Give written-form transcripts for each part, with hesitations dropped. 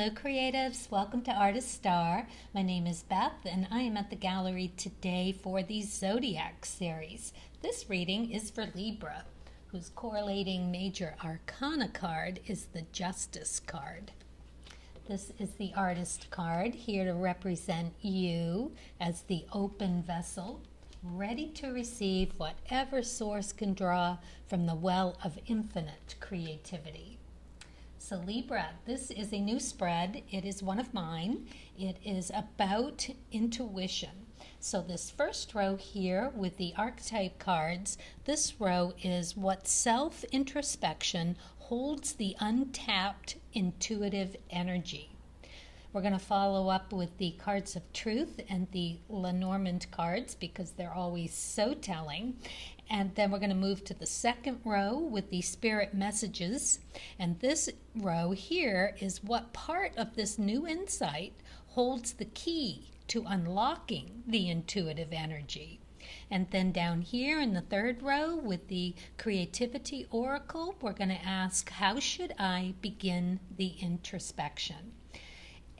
Hello creatives, welcome to Artist Star. My name is Beth and I am at the gallery today for the Zodiac series. This reading is for Libra, whose correlating major arcana card is the Justice card. This is the Artist card, here to represent you as the open vessel, ready to receive whatever source can draw from the well of infinite creativity. So Libra, this is a new spread. It is one of mine. It is about intuition. So this first row here with the archetype cards, this row is what self-introspection holds the untapped intuitive energy. We're going to follow up with the cards of truth and the Lenormand cards because they're always so telling. And then we're going to move to the second row with the spirit messages. And this row here is what part of this new insight holds the key to unlocking the intuitive energy. And then down here in the third row with the creativity oracle, we're going to ask, how should I begin the introspection?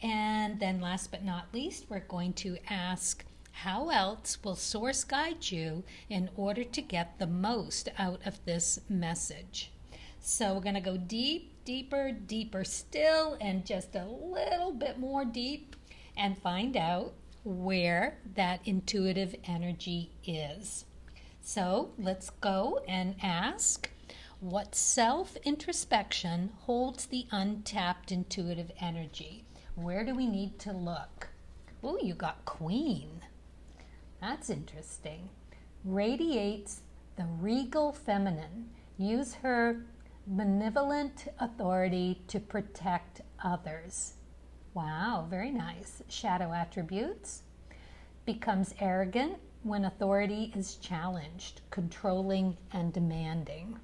And then last but not least, we're going to ask, how else will Source guide you in order to get the most out of this message? So we're going to go deeper still, and just a little bit more deep, and find out where that intuitive energy is. So let's go and ask, what self-introspection holds the untapped intuitive energy? Where do we need to look? Oh, you got Queen. That's interesting. Radiates the regal feminine. Use her benevolent authority to protect others. Wow, very nice. Shadow attributes. Becomes arrogant when authority is challenged, controlling and demanding.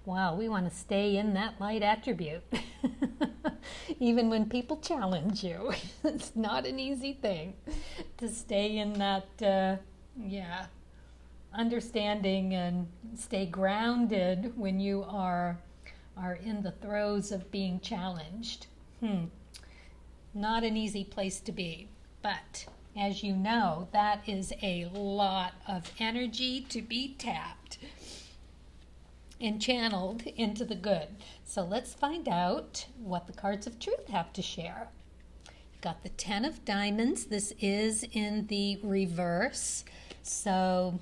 Wow, we want to stay in that light attribute. Even when people challenge you. It's not an easy thing to stay in that, understanding and stay grounded when you are in the throes of being challenged. Not an easy place to be. But as you know, that is a lot of energy to be tapped and channeled into the good. So let's find out what the cards of truth have to share. Got the 10 of diamonds. This is in the reverse. So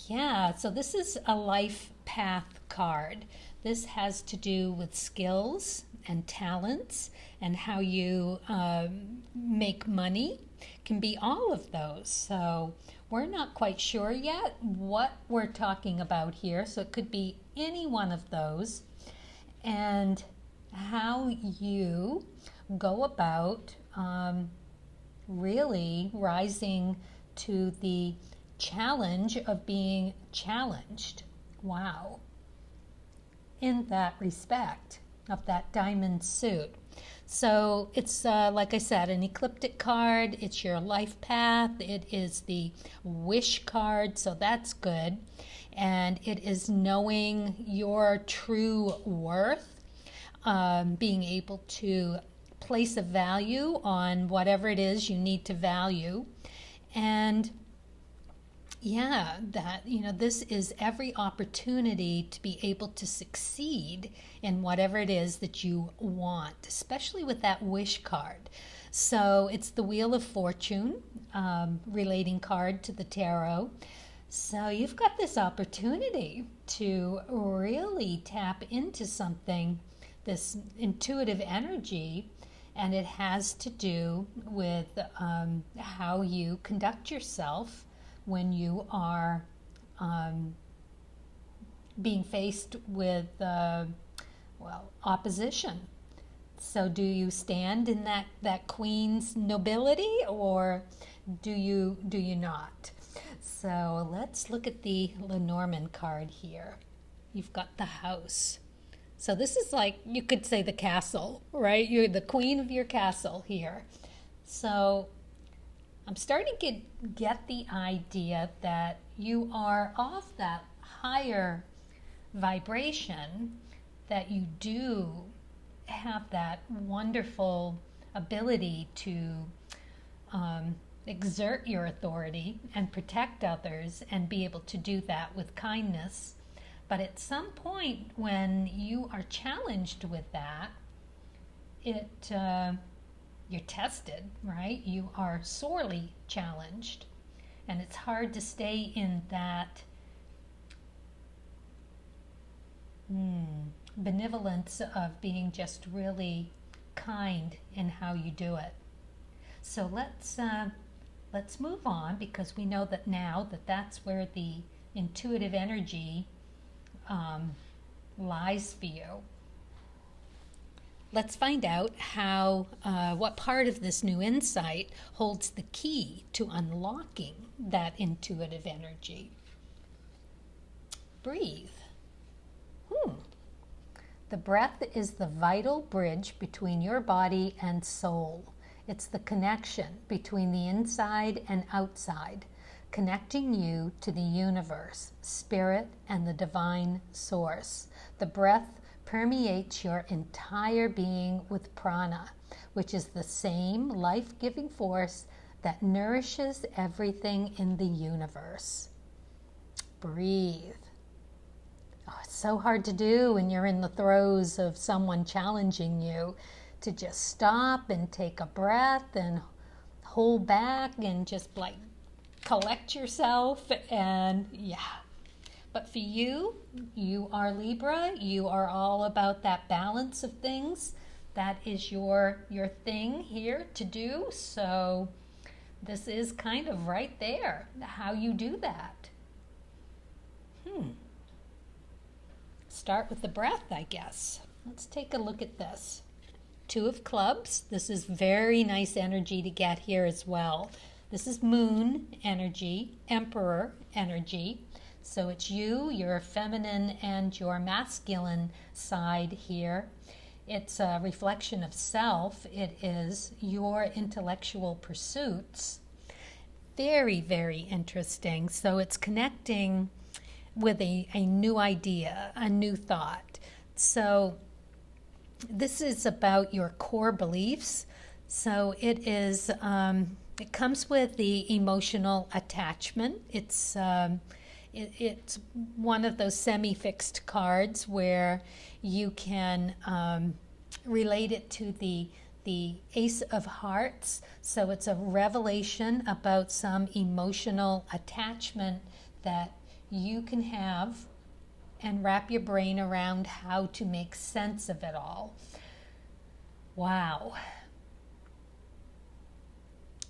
this is a life path card. This has to do with skills and talents and how you make money. Can be all of those. So we're not quite sure yet what we're talking about here. So it could be any one of those, and how you go about really rising to the challenge of being challenged. Wow. In that respect of that diamond suit. So it's, like I said, an ecliptic card. It's your life path. It is the wish card, so that's good. And it is knowing your true worth, being able to place a value on whatever it is you need to value. And this is every opportunity to be able to succeed in whatever it is that you want, especially with that wish card. So it's the Wheel of Fortune, relating card to the tarot. So you've got this opportunity to really tap into something, this intuitive energy, and it has to do with how you conduct yourself when you are being faced with opposition. So do you stand in that queen's nobility, or do you not? So let's look at the Lenormand card here. You've got the house. So this is like, you could say the castle, right? You're the queen of your castle here. So I'm starting to get the idea that you are off that higher vibration, that you do have that wonderful ability to exert your authority and protect others and be able to do that with kindness. But at some point when you are challenged with that, you're tested, right? You are sorely challenged. And it's hard to stay in that benevolence of being just really kind in how you do it. So let's move on, because we know that now that's where the intuitive energy lies for you. Let's find out how what part of this new insight holds the key to unlocking that intuitive energy. Breathe. The breath is the vital bridge between your body and soul. It's the connection between the inside and outside, connecting you to the universe, spirit, and the divine source. The breath permeates your entire being with prana, which is the same life-giving force that nourishes everything in the universe. Breathe. Oh, it's so hard to do when you're in the throes of someone challenging you, to just stop and take a breath and hold back and just like collect yourself. And yeah, but for you are Libra, you are all about that balance of things. That is your thing here to do. So this is kind of right there, how you do that. Start with the breath, I guess. Let's take a look at this. 2 of clubs. This is very nice energy to get here as well. This is moon energy, emperor energy. So it's you, your feminine and your masculine side here. It's a reflection of self. It is your intellectual pursuits. Very, very interesting. So it's connecting with a new idea, a new thought. So this is about your core beliefs. So it is, it comes with the emotional attachment. It's one of those semi-fixed cards where you can relate it to the Ace of Hearts. So it's a revelation about some emotional attachment that you can have and wrap your brain around how to make sense of it all. Wow.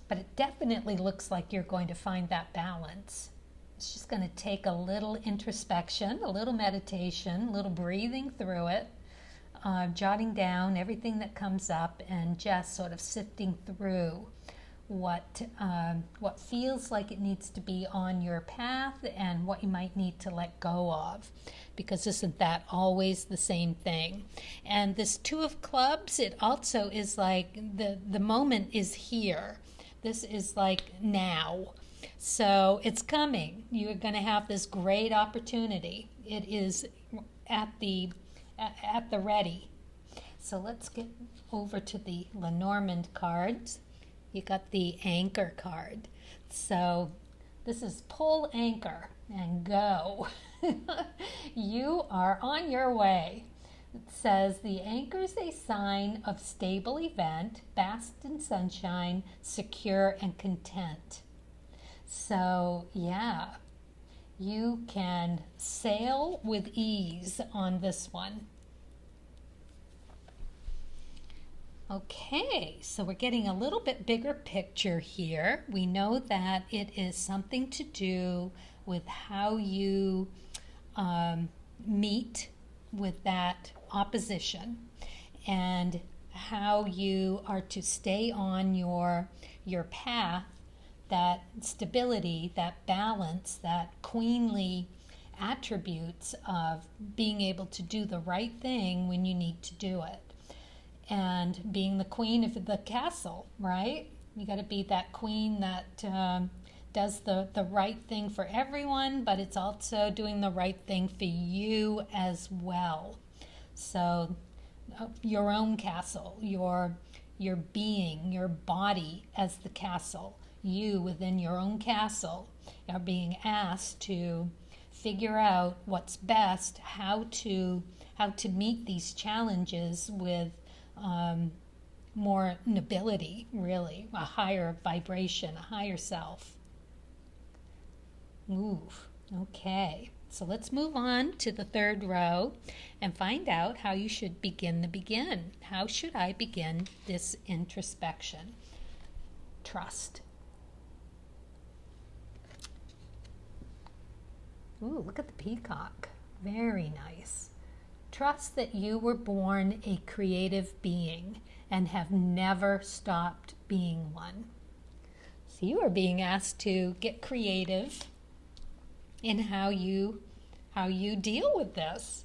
But it definitely looks like you're going to find that balance. It's just going to take a little introspection, a little meditation, a little breathing through it, jotting down everything that comes up and just sort of sifting through what feels like it needs to be on your path and what you might need to let go of, because isn't that always the same thing? And this 2 of clubs, it also is like the moment is here. This is like now. So it's coming. You're going to have this great opportunity. It is at the ready. So let's get over to the Lenormand cards. You got the anchor card. So this is pull anchor and go. You are on your way. It says the anchor is a sign of stable event, basked in sunshine, secure and content. So yeah, you can sail with ease on this one. Okay, so we're getting a little bit bigger picture here. We know that it is something to do with how you meet with that opposition and how you are to stay on your path, that stability, that balance, that queenly attributes of being able to do the right thing when you need to do it. And being the queen of the castle, right? You got to be that queen that does the right thing for everyone, but it's also doing the right thing for you as well. So your own castle, your being, your body as the castle. You within your own castle are being asked to figure out what's best, how to meet these challenges with more nobility, really, a higher vibration, a higher self. Ooh, okay. So let's move on to the third row and find out how you should begin the begin. How should I begin this introspection? Trust. Ooh, look at the peacock. Very nice. Trust that you were born a creative being and have never stopped being one. So you are being asked to get creative in how you deal with this,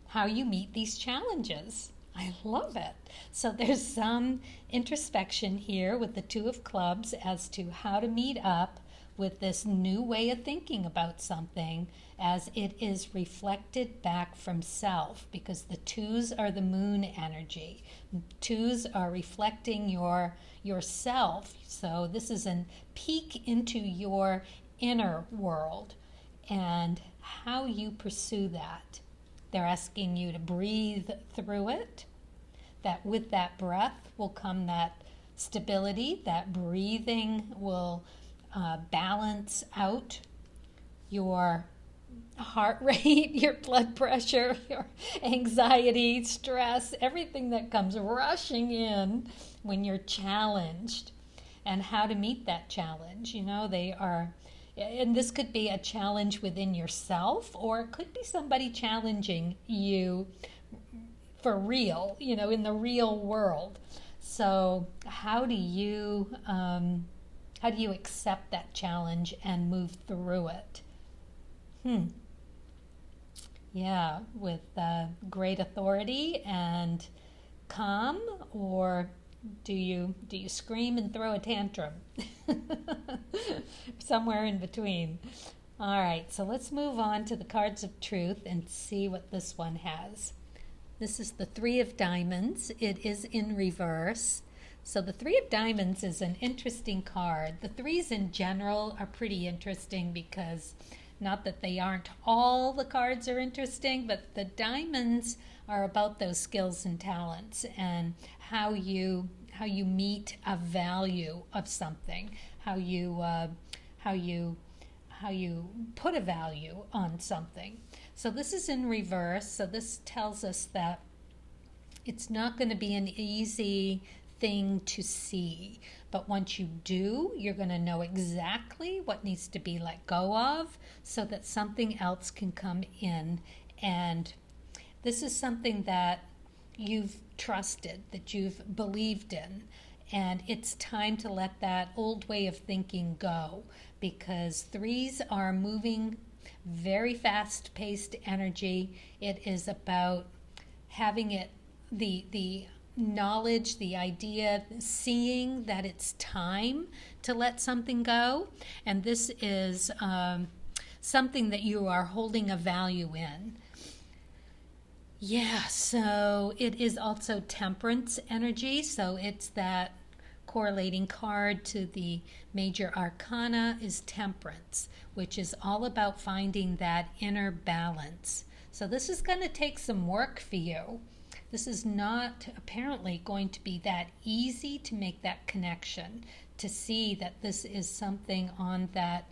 how you meet these challenges. I love it. So there's some introspection here with the Two of Clubs as to how to meet up with this new way of thinking about something as it is reflected back from self, because the twos are the moon energy. Twos are reflecting yourself. So this is a peek into your inner world and how you pursue that. They're asking you to breathe through it, that with that breath will come that stability, that breathing will balance out your heart rate, your blood pressure, your anxiety, stress, everything that comes rushing in when you're challenged, and how to meet that challenge. They are, and this could be a challenge within yourself, or it could be somebody challenging you for real, in the real world. So how do you accept that challenge and move through it? Yeah, with great authority and calm, or do you scream and throw a tantrum? Somewhere in between. All right, so let's move on to the cards of truth and see what this one has. This is the Three of Diamonds. It is in reverse. So the Three of Diamonds is an interesting card. The threes in general are pretty interesting because, not that they aren't, all the cards are interesting, but the diamonds are about those skills and talents and how you meet a value of something, how you put a value on something. So this is in reverse. So this tells us that it's not going to be an easy thing to see, but once you do, you're going to know exactly what needs to be let go of so that something else can come in. And this is something that you've trusted, that you've believed in, and it's time to let that old way of thinking go, because threes are moving very fast-paced energy. It is about having it, the knowledge, the idea, seeing that it's time to let something go. And this is something that you are holding a value in. Yeah, so it is also temperance energy. So it's that correlating card to the major arcana is temperance, which is all about finding that inner balance. So this is going to take some work for you. This is not apparently going to be that easy to make that connection, to see that this is something on that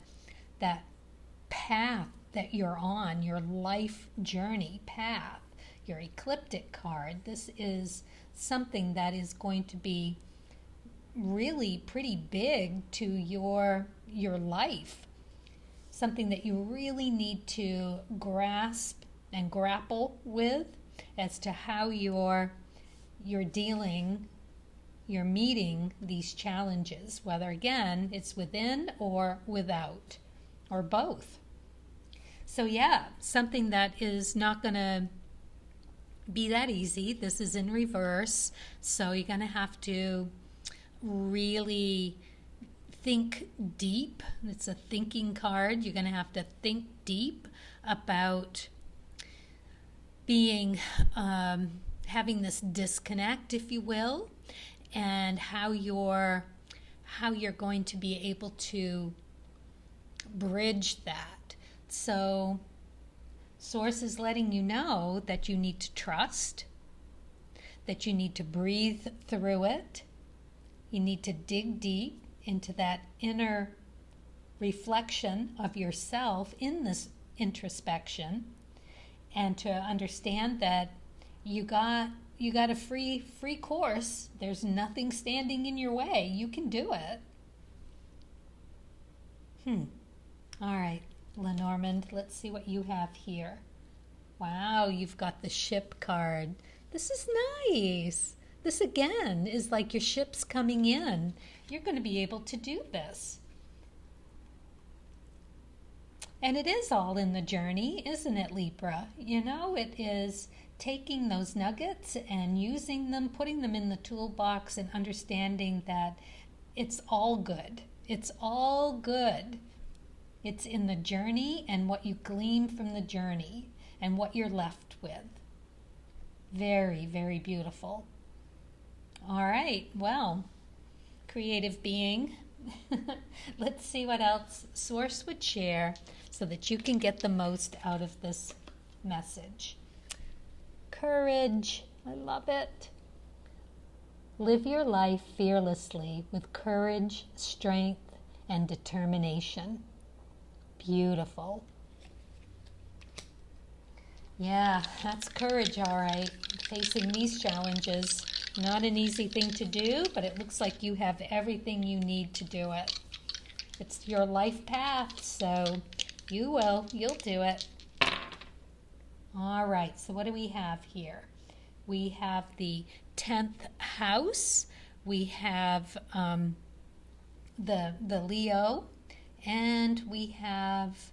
path that you're on, your life journey path, your ecliptic card. This is something that is going to be really pretty big to your life, something that you really need to grasp and grapple with as to how you're meeting these challenges, whether, again, it's within or without, or both. So yeah, something that is not going to be that easy. This is in reverse, so you're going to have to really think deep. It's a thinking card. You're going to have to think deep about being having this disconnect, if you will, and how you're going to be able to bridge that. So Source is letting you know that you need to trust, that you need to breathe through it. You need to dig deep into that inner reflection of yourself in this introspection, and to understand that you got a free course. There's nothing standing in your way. You can do it. All right, Lenormand, let's see what you have here. Wow, you've got the ship card. This is nice. This again is like your ship's coming in. You're going to be able to do this. And it is all in the journey, isn't it, Libra? You know, it is taking those nuggets and using them, putting them in the toolbox, and understanding that it's all good. It's all good. It's in the journey and what you glean from the journey and what you're left with. Very, very beautiful. All right, well, creative being, let's see what else Source would share so that you can get the most out of this message. Courage, I love it. Live your life fearlessly with courage, strength, and determination. Beautiful. Yeah, that's courage, all right. Facing these challenges, not an easy thing to do, but it looks like you have everything you need to do it. It's your life path, so you'll do it. All right, so what do we have here? We have the 10th house. We have the Leo, and we have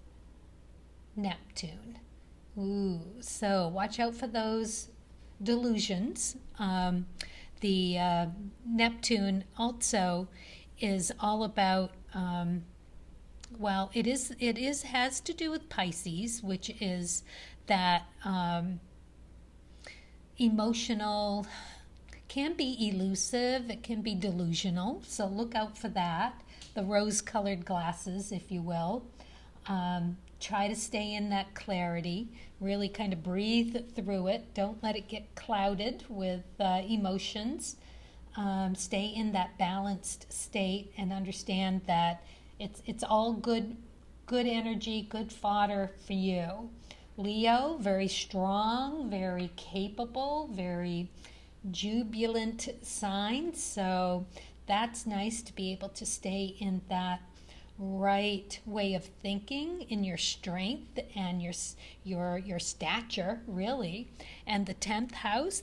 Neptune. Ooh, so watch out for those delusions. The Neptune also is all about, well, it has to do with Pisces, which is that emotional, can be elusive, it can be delusional, so look out for that. The rose-colored glasses, if you will. Try to stay in that clarity, really kind of breathe through it. Don't let it get clouded with emotions. Stay in that balanced state and understand that it's all good energy, good fodder for you. Leo, very strong, very capable, very jubilant sign. So that's nice to be able to stay in that right way of thinking, in your strength and your stature, really. And the 10th house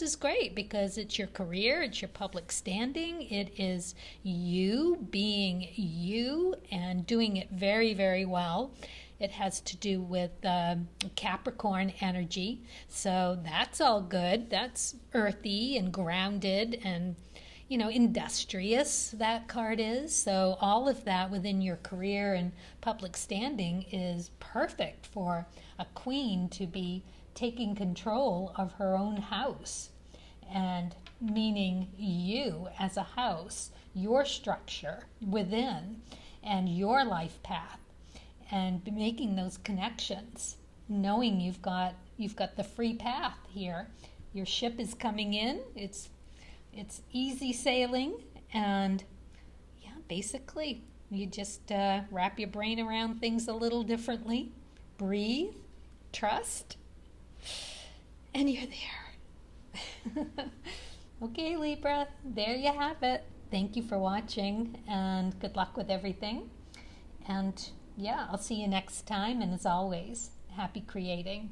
is great because it's your career, it's your public standing, it is you being you and doing it very, very well. It has to do with Capricorn energy, so that's all good. That's earthy and grounded and industrious, that card is. So all of that within your career and public standing is perfect for a queen to be taking control of her own house, and meaning you as a house, your structure within and your life path, and making those connections, knowing you've got the free path here. Your ship is coming in. It's easy sailing, and yeah, basically you just wrap your brain around things a little differently, breathe, trust, and you're there. Okay, Libra, there you have it. Thank you for watching, and good luck with everything. And yeah, I'll see you next time, and as always, happy creating.